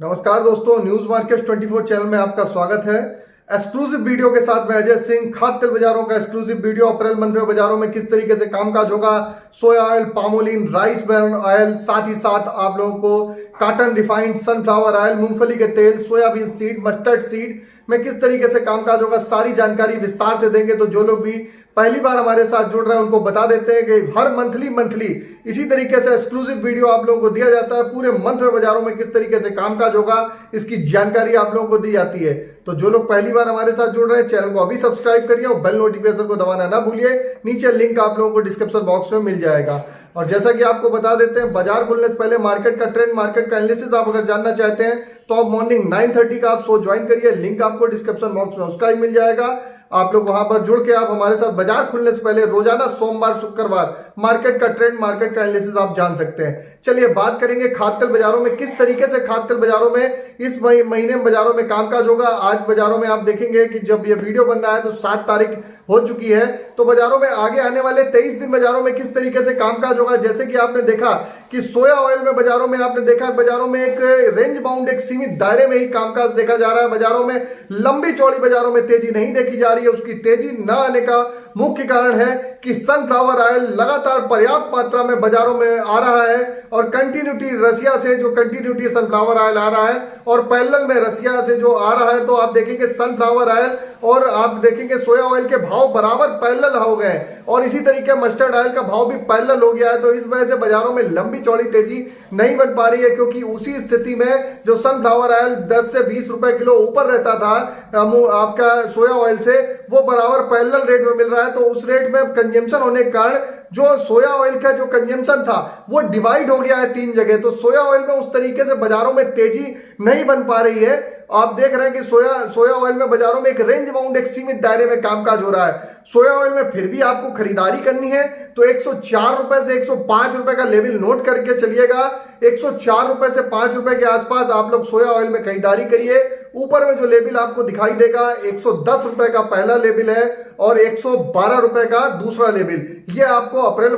नमस्कार दोस्तों, news market 24 channel में आपका स्वागत है। एक्सक्लूसिव वीडियो के साथ मैं अजय सिंह। खाद्य तेल बाजारों का एक्सक्लूसिव वीडियो। अप्रैल मंथ में बाजारों में किस तरीके से कामकाज होगा, सोया oil, palmolein, rice bran oil, साथ ही साथ आप लोगों को कॉटन, रिफाइंड सनफ्लावर ऑयल, मूंगफली के तेल, सोयाबीन सीड, मस्टर्ड सीड में किस तरीके से कामकाज होगा, सारी जानकारी विस्तार से देंगे। तो जो लोग भी पहली बार हमारे साथ जुड़ रहे हैं उनको बता देते हैं कि हर मंथली इसी तरीके से एक्सक्लूसिव वीडियो आप लोगों को दिया जाता है। पूरे मंथ में बाजारों में किस तरीके से कामकाज होगा इसकी जानकारी आप लोगों को दी जाती है। तो जो लोग पहली बार हमारे साथ जुड़ रहे हैं चैनल को अभी सब्सक्राइब करिए और बेल नोटिफिकेशन को दबाना ना भूलिए। नीचे लिंक आप लोगों को डिस्क्रिप्शन बॉक्स में मिल जाएगा। और जैसा कि आपको बता देते हैं, बाजार खुलने से पहले मार्केट का ट्रेंड, मार्केट का एनालिसिस आप अगर जानना चाहते हैं तो आप मॉर्निंग 9:30 का आप शो ज्वाइन करिए। लिंक आपको डिस्क्रिप्शन बॉक्स में उसका ही मिल जाएगा। आप लोग वहां पर जुड़ के आप हमारे साथ बाजार खुलने से पहले रोजाना सोमवार शुक्रवार मार्केट का ट्रेंड, मार्केट का एनालिसिस आप जान सकते हैं। चलिए बात करेंगे खाद्य तेल बाजारों में किस तरीके से खाद्य तेल बाजारों में इस महीने में बाजारों में कामकाज होगा। आज बाजारों में आप देखेंगे कि जब ये वीडियो बन रहा है तो 7 तारीख हो चुकी है। तो बाजारों में आगे आने वाले 23 दिन बाजारों में किस तरीके से कामकाज होगा। जैसे कि आपने देखा कि सोया ऑयल में बाजारों में आपने देखा बाजारों में एक रेंज बाउंड, एक सीमित दायरे में ही कामकाज देखा जा रहा है। बाजारों में लंबी चौड़ी बाजारों में तेजी नहीं देखी जा रही है। उसकी तेजी न आने का मुख्य कारण है कि सनफ्लावर ऑयल लगातार पर्याप्त मात्रा में बाजारों में आ रहा है और कंटिन्यूटी रसिया से जो कंटिन्यूटी सनफ्लावर ऑयल आ रहा है और पैरेलल में रसिया से जो आ रहा है। तो आप देखेंगे सनफ्लावर ऑयल और आप देखेंगे सोया ऑयल के भाव बराबर पैरेलल हो गए और इसी तरीके मस्टर्ड ऑयल का भाव भी पैरेलल हो गया है। तो इस वजह से बाजारों में लंबी चौड़ी तेजी नहीं बन पा रही है, क्योंकि उसी स्थिति में जो सनफ्लावर ऑयल 10 से 20 रुपए किलो ऊपर रहता था आपका सोया ऑयल से, वो बराबर पैरेलल रेट में मिल रहा है। तो उस रेट में कंजम्पशन होने के कारण जो सोया ऑयल का जो कंजम्पशन था वो डिवाइड हो गया है 3 जगह। तो सोया ऑयल में उस तरीके से बाजारों में तेजी नहीं बन पा रही है। आप देख रहे हैं कि सोया ऑयल में बाजारों में एक रेंज बाउंड, एक सीमित दायरे में कामकाज हो रहा है। सोया ऑयल में फिर भी आपको खरीदारी करनी है तो 104 रुपए से 105 रुपए का लेवल नोट करके चलिएगा। 104 रुपए से 5 रुपए के आसपास आप लोग सोया ऑयल में खरीदारी करिए। ऊपर में जो लेवल आपको दिखाई देगा 110 रुपए का पहला लेवल है और 112 रुपए का दूसरा लेवल। ये आपको अप्रैल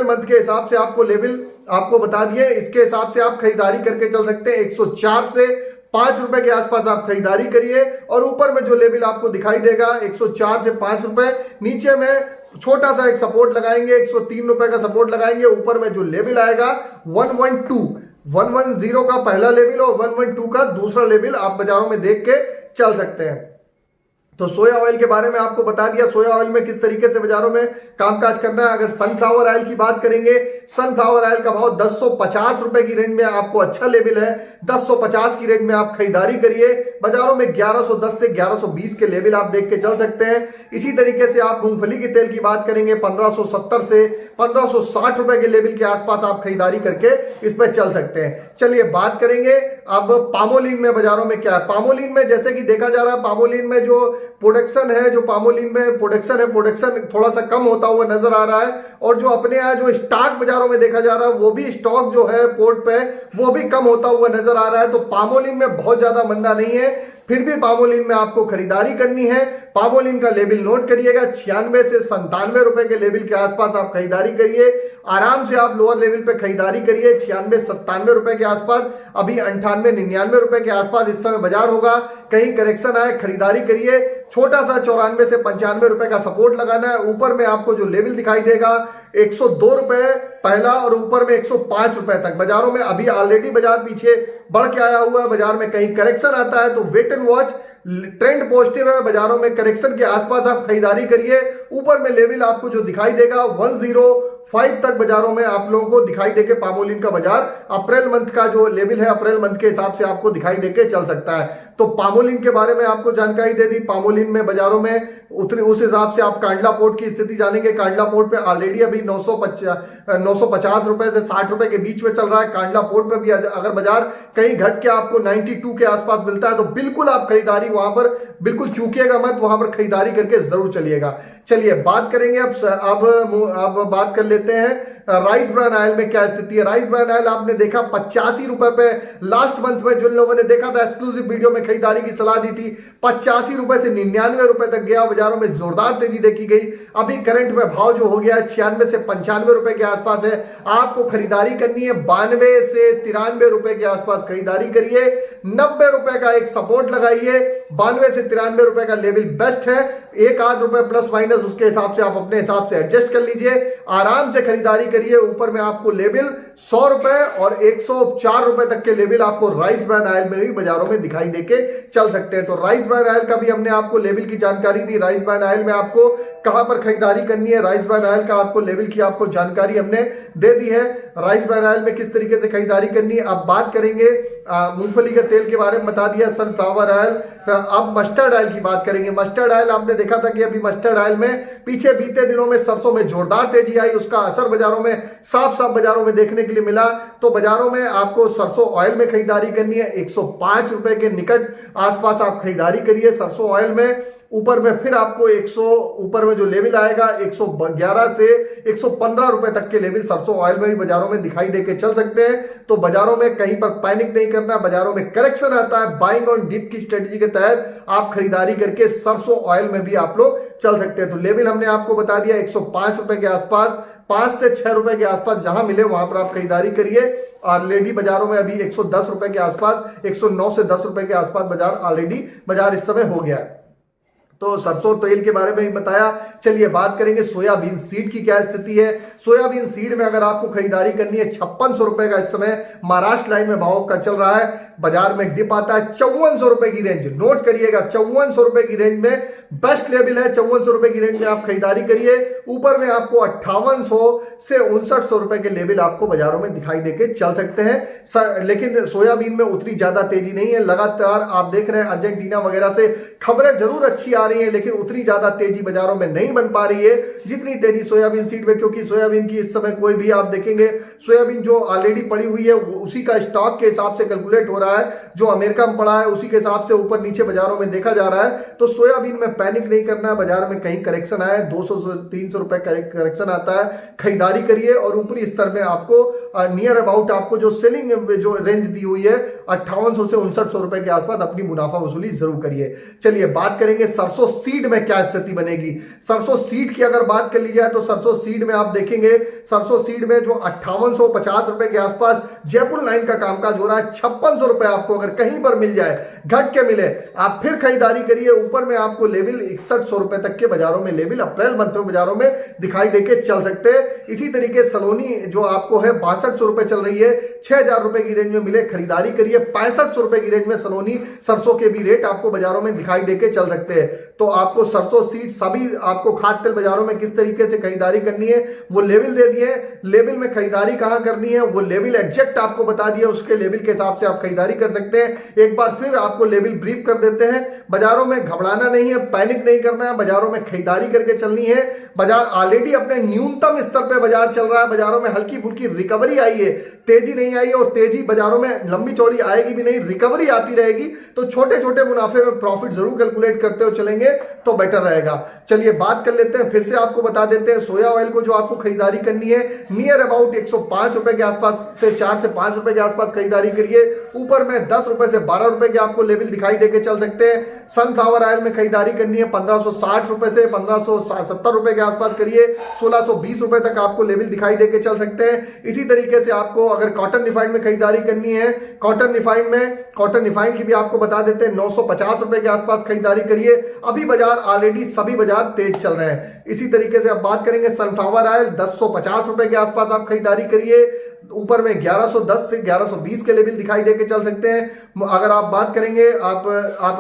मंथ के हिसाब से आपको लेवल आपको बता दिए। इसके हिसाब से आप खरीदारी करके चल सकते हैं। 104 से 5 रुपए के आसपास आप खरीदारी करिए और ऊपर में जो लेवल आपको दिखाई देगा 104 से 5 रुपए, नीचे में छोटा सा एक सपोर्ट लगाएंगे, 103 रुपए का सपोर्ट लगाएंगे। ऊपर में जो लेवल आएगा 110 का पहला लेवल और 112 का दूसरा लेवल आप बाजारों में देख के चल सकते हैं। तो सोया ऑयल के बारे में आपको बता दिया, सोया ऑयल में किस तरीके से बाजारों में कामकाज करना है। अगर सनफ्लावर ऑयल की बात करेंगे, सनफ्लावर ऑयल का भाव 1050 रुपए की रेंज में आपको अच्छा लेवल है। 1050 की रेंज में आप खरीदारी करिए। बाजारों में 1110 से 1120 के लेवल आप देख के चल सकते हैं। इसी तरीके से आप मूंगफली के तेल की बात करेंगे 1570 से 1560 रुपए के लेवल के आसपास आप खरीदारी करके इसमें चल सकते हैं। चलिए बात करेंगे अब पामोलिन में बाजारों में क्या है। पामोलिन में जैसे कि देखा जा रहा है, पामोलिन में जो प्रोडक्शन है, जो पामोलिन में प्रोडक्शन थोड़ा सा कम होता हुआ नजर आ रहा है और जो अपने यहाँ जो स्टॉक बाजारों में देखा जा रहा है वो भी स्टॉक जो है पोर्ट पे वो भी कम होता हुआ नजर आ रहा है। तो पामोलिन में बहुत ज्यादा मंदा नहीं है, फिर भी पामोलिन में आपको खरीदारी करनी है। पामोलिन का लेवल नोट करिएगा, 96 से 97 रुपए के लेवल के आसपास आप खरीदारी करिए। आराम से आप लोअर लेवल पे खरीदारी करिए 96-97 रुपए के आसपास। अभी 98-99 रुपए के आसपास इस समय बाजार होगा। कहीं करेक्शन आए खरीदारी करिए। छोटा सा 94 से 95 रुपए का सपोर्ट लगाना है। ऊपर में आपको जो लेवल दिखाई देगा 102 रुपए पहला और ऊपर में 105 रुपए तक बाजारों में अभी ऑलरेडी बाजार पीछे बढ़ के आया हुआ है। बाजार में कहीं करेक्शन आता है तो wait and watch, trend positive है। बाजारों में करेक्शन के आसपास आप खरीदारी करिए। ऊपर में लेवल आपको जो दिखाई देगा 105 तक बाजारों में आप लोगों को दिखाई देके पामोलिन का बाजार अप्रैल मंथ का जो लेवल है अप्रैल मंथ के हिसाब से आपको दिखाई देके चल सकता है। तो पामोलिन के बारे में आपको जानकारी दे दी। पामोलिन में बाजारों में उस हिसाब से आप कांडला पोर्ट की स्थिति जानेंगे। कांडला पोर्ट पे ऑलरेडी अभी 950 रुपए से 60 रुपए के बीच में चल रहा है। कांडला पोर्ट पे भी अगर बाजार कहीं घट के आपको 92 के आसपास मिलता है तो बिल्कुल आप खरीदारी वहां पर बिल्कुल चूकिएगा मत, वहां पर खरीदारी करके जरूर चलिएगा। चलिए बात करेंगे अब बात कर लेते हैं राइस ब्रान ऑयल में क्या स्थिति है। राइस ब्रान ऑयल आपने देखा 85 रुपए पे लास्ट मंथ में जिन लोगों ने देखा था एक्सक्लूसिव वीडियो में खरीदारी की सलाह दी थी, 85 रुपए से 99 रुपए तक गया, बाजारों में जोरदार तेजी देखी गई। अभी करंट में भाव जो हो गया है 96 से 95 रुपए के आसपास है। आपको खरीदारी करनी है 92 से 93 रुपए के आसपास खरीदारी करिए। 90 रुपए का एक सपोर्ट लगाइए, 92 से 93 रुपए का लेवल बेस्ट है। एक आध रुपए प्लस माइनस उसके हिसाब से आप अपने हिसाब से एडजस्ट कर लीजिए, आराम से खरीदारी करिए। ऊपर में आपको लेवल 100 रुपए और 104 रुपए तक के लेवल आपको राइस ब्रान ऑयल में भी बाजारों में दिखाई देके चल सकते हैं। तो राइस ब्रान ऑयल का भी हमने आपको लेवल की जानकारी दी। राइस ब्रान ऑयल में आपको कहां पर खरीदारी करनी है, राइस ब्रान ऑयल का आपको लेवल की आपको जानकारी हमने दे दी है। राइस ब्रान ऑयल में किस तरीके से खरीदारी करनी है। अब बात करेंगे मूंगफली के तेल के बारे में बता दिया, सनफ्लावर ऑयल। अब मस्टर्ड ऑयल की बात करेंगे। मस्टर्ड ऑयल आपने देखा था कि अभी मस्टर्ड ऑयल में पीछे बीते दिनों में सरसों में जोरदार तेजी आई, उसका असर बाजारों में साफ साफ बाजारों में देखने के लिए मिला। तो बाजारों में आपको सरसों ऑयल में खरीदारी करनी है, 105 रुपए के निकट आसपास आप खरीदारी करिए सरसों ऑयल में। ऊपर में फिर आपको 100 ऊपर में जो लेवल आएगा 111 से 115 रुपए तक के लेवल सरसों ऑयल में भी बाजारों में दिखाई देके चल सकते हैं। तो बाजारों में कहीं पर पैनिक नहीं करना, बाजारों में करेक्शन आता है, बाइंग ऑन डिप की स्ट्रेटजी के तहत आप खरीदारी करके सरसों ऑयल में भी आप लोग चल सकते हैं। तो लेवल हमने आपको बता दिया 105 रुपए के आसपास, 5 से 6 रुपए के आसपास जहां मिले वहां पर आप खरीदारी करिए। ऑलरेडी बाजारों में अभी 110 रुपए के आसपास, 109 से 10 रुपए के आसपास बाजार ऑलरेडी बाजार इस समय हो गया है। तो सरसों तेल के बारे में ही बताया। चलिए बात करेंगे सोयाबीन सीड की क्या स्थिति है। सोयाबीन सीड में अगर आपको खरीदारी करनी है 5600 रुपए का इस समय महाराष्ट्र लाइन में भाव का चल रहा है। बाजार में डिप आता है 5400 रुपए की रेंज, नोट करिएगा 5400 रुपए की रेंज में बेस्ट लेवल है। 5400 रुपए की रेंज में आप खरीदारी करिए। ऊपर में आपको 5800 से 5900 रुपए के लेवल आपको बाजारों में दिखाई देके चल सकते हैं। लेकिन सोयाबीन में उतनी ज्यादा तेजी नहीं है। लगातार आप देख रहे हैं अर्जेंटीना वगैरह से खबरें जरूर अच्छी आ रही है, लेकिन उतनी ज्यादा तेजी बाजारों में नहीं बन पा रही है जितनी तेजी सोयाबीन सीड में। क्योंकि सोयाबीन की इस समय कोई भी आप देखेंगे सोयाबीन जो ऑलरेडी पड़ी हुई है उसी का स्टॉक के हिसाब से कैलकुलेट हो रहा है, जो अमेरिका में पड़ा है उसी के हिसाब से ऊपर नीचे बाजारों में देखा जा रहा है। तो सोयाबीन में पैनिक नहीं करना है। बाजार में कहीं करेक्शन आया 200 से 300 रुपए करेक्शन आता है, खरीदारी करिए। और ऊपरी स्तर में आपको नियर अबाउट आपको जो सेलिंग जो रेंज दी हुई है 5800 से 5900 रुपए के आसपास अपनी मुनाफा वसूली जरूर करिए। चलिए बात करेंगे सरसों सीड में क्या स्थिति बनेगी। सरसों सीड की अगर बात कर ली जाए तो सरसों सीड में आप देखेंगे सरसों सीड में जो 5850 रुपए के आसपास जयपुर लाइन का कामकाज हो रहा है। 5600 रुपए आपको अगर कहीं पर मिल जाए, घट के मिले, आप फिर खरीदारी करिए। ऊपर में आपको लेवल 6100 रुपए तक के बाजारों में लेवल अप्रैल मंथ में बाजारों में दिखाई देके चल सकते हैं। इसी तरीके सलोनी जो आपको है 6200 रुपए चल रही है, 6000 रुपए की रेंज में मिले खरीदारी करिए। 6500 रुपए की रेंज में सलोनी सरसों के भी रेट आपको बाजारों में दिखाई देके चल सकते हैं। तो आपको सरसों सीड सभी आपको खाद्य तेल बाजारों में किस तरीके से खरीदारी करनी है वो लेवल दे दिए। लेवल में खरीदारी कहां करनी है वो लेवल एग्जैक्ट आपको बता दिया, उसके लेवल के हिसाब से आप खरीदारी कर सकते हैं। एक बार फिर आपको लेवल ब्रीफ कर देते हैं। बाजारों में घबराना नहीं है, पैनिक नहीं करना है, बाजारों में खरीदारी करके चलनी है। बाजार ऑलरेडी अपने न्यूनतम स्तर पे बाजार चल रहा है। बाजारों में हल्की फुल्की रिकवरी आई है, तेजी नहीं आई और तेजी बाजारों में लंबी चौड़ी आएगी भी नहीं, रिकवरी आती रहेगी। तो छोटे छोटे मुनाफे में प्रॉफिट जरूर कैलकुलेट करते हुए चलेंगे तो बेटर रहेगा। चलिए बात कर लेते हैं, फिर से आपको बता देते हैं सोया ऑयल को जो आपको खरीदारी करनी है नियर अबाउट 105 रुपए के आसपास से 4 से 5 रुपए के आसपास खरीदारी करिए। ऊपर में 10 रुपए से 12 रुपए के आपको लेवल दिखाई देके चल सकते हैं। सनफ्लावर ऑयल में खरीदारी करनी है 1560 रुपए से 1570 रुपए के आसपास करिए। 1620 रुपए तक आपको लेवल दिखाई देके चल सकते हैं। इसी तरीके से आपको अगर कॉटन रिफाइंड में खरीदारी करनी है, कॉटन रिफाइंड की भी आपको बता देते हैं 950 रुपए के आसपास खरीदारी करिए। अभी बाजार ऑलरेडी सभी बाजार तेज चल रहे हैं। इसी तरीके से अब बात करेंगे सनफ्लावर ऑयल 1050 रुपए के आसपास आप खरीदारी करिए। ऊपर में 1110 से 1120 के लेवल दिखाई देके चल सकते हैं। अगर आप बात करेंगे आप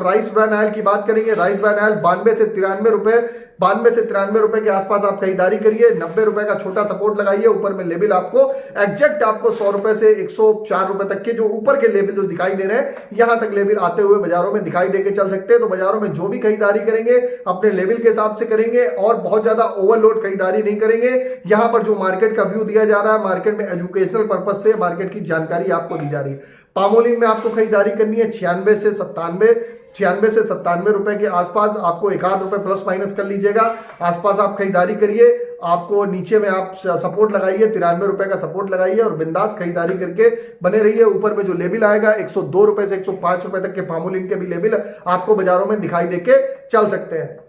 राइस ब्रान ऑयल की बात करेंगे, राइस ब्रान ऑयल 92 से 93 रुपए के आसपास आप खरीदारी करिए। 90 रुपए का छोटा सपोर्ट लगाइए। ऊपर में लेवल आपको एग्जैक्ट आपको 100 रुपए से 104 रुपए तक के जो ऊपर के लेवल जो दिखाई दे रहे हैं यहां तक लेवल आते हुए बाजारों में दिखाई देके चल सकते हैं। तो बाजारों में जो भी खरीदारी करेंगे अपने लेवल के हिसाब से करेंगे और बहुत ज्यादा ओवरलोड खरीदारी नहीं करेंगे। यहां पर जो मार्केट का व्यू दिया जा रहा है, मार्केट में एजुकेशनल पर्पज से मार्केट की जानकारी आपको दी जा रही है। पामोलिन में आपको खरीदारी करनी है 96 से 97, 96 से 97 रुपए के आसपास, आपको एक आध रुपए प्लस माइनस कर लीजिएगा, आसपास आप खरीदारी करिए। आपको नीचे में आप सपोर्ट लगाइए, 93 रुपए का सपोर्ट लगाइए और बिंदास खरीदारी करके बने रहिए। ऊपर में जो लेवल आएगा 102 रुपए से 105 रुपए तक के पामोलिन के भी लेवल आपको बाजारों में दिखाई देके चल सकते हैं।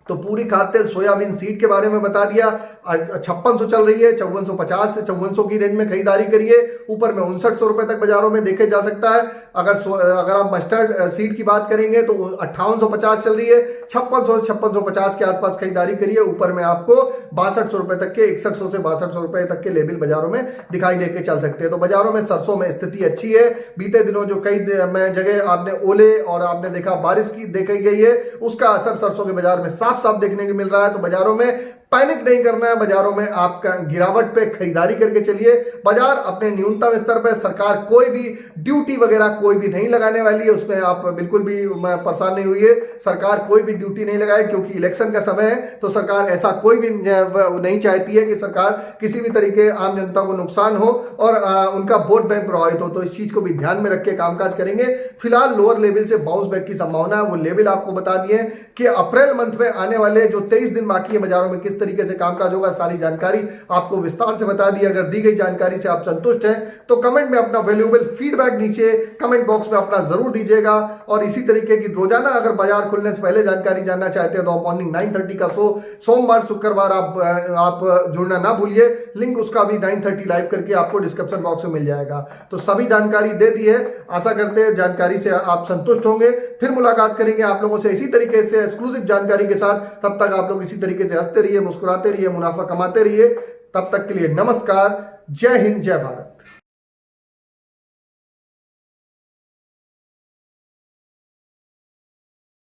तो पूरी खाद्य तेल सोयाबीन सीड के बारे में बता दिया, 5600 चल रही है, 5450 से 5400 की रेंज में खरीदारी करिए। ऊपर में 5900 रुपए तक बाजारों में देखे जा सकता है। अगर आप मस्टर्ड सीड की बात करेंगे तो 5850 चल रही है, 5600 से 5650 के आसपास खरीदारी करिए। ऊपर में आपको 6200 रुपए तक के, 6100 से 6200 रुपए तक के लेवल बाजारों में दिखाई देके चल सकते हैं। तो बाजारों में सरसों में स्थिति अच्छी है। बीते दिनों जो कई जगह आपने ओले और आपने देखा बारिश की देखी गई है, उसका असर सरसों के बाजार में साफ देखने को मिल रहा है। तो बाजारों में पैनिक नहीं करना है, बाजारों में आपका गिरावट पे खरीदारी करके चलिए। बाजार अपने न्यूनतम स्तर पे, सरकार कोई भी ड्यूटी वगैरह कोई भी नहीं लगाने वाली है, उसमें आप बिल्कुल भी परेशान नहीं हुई है। सरकार कोई भी ड्यूटी नहीं लगाए क्योंकि इलेक्शन का समय है, तो सरकार ऐसा कोई भी नहीं चाहती है कि सरकार किसी भी तरीके आम जनता को नुकसान हो और उनका वोट बैंक प्रभावित हो। तो इस चीज को भी ध्यान में रख के कामकाज करेंगे। फिलहाल लोअर लेवल से बाउंस बैक की संभावना है, वो लेवल आपको बता दिए कि अप्रैल मंथ में आने वाले जो 23 दिन बाकी है बाजारों में किस तरीके से कामकाज होगा, सारी जानकारी आपको विस्तार से बता दी। अगर दी गई जानकारी से आप संतुष्ट हैं तो कमेंट में अपना वैल्यूएबल फीडबैक नीचे कमेंट बॉक्स में अपना जरूर दीजिएगा। और इसी तरीके की रोजाना अगर बाजार खुलने से पहले जानकारी जानना चाहते हैं तो मॉर्निंग 9:30 का शो सोमवार शुक्रवार आप जुड़ना ना भूलिए। लिंक उसका भी 9:30 लाइव करके आपको डिस्क्रिप्शन बॉक्स में मिल जाएगा। तो सभी जानकारी दे दी है, आशा करते हैं जानकारी से आप संतुष्ट होंगे। फिर मुलाकात करेंगे आप लोगों से इसी तरीके से एक्सक्लूसिव जानकारी के साथ। तब तक आप लोग इसी तरीके से हंसते रहिए, मुस्कुराते रहिए, मुनाफा कमाते रहिए। तब तक के लिए नमस्कार, जय हिंद, जय भारत।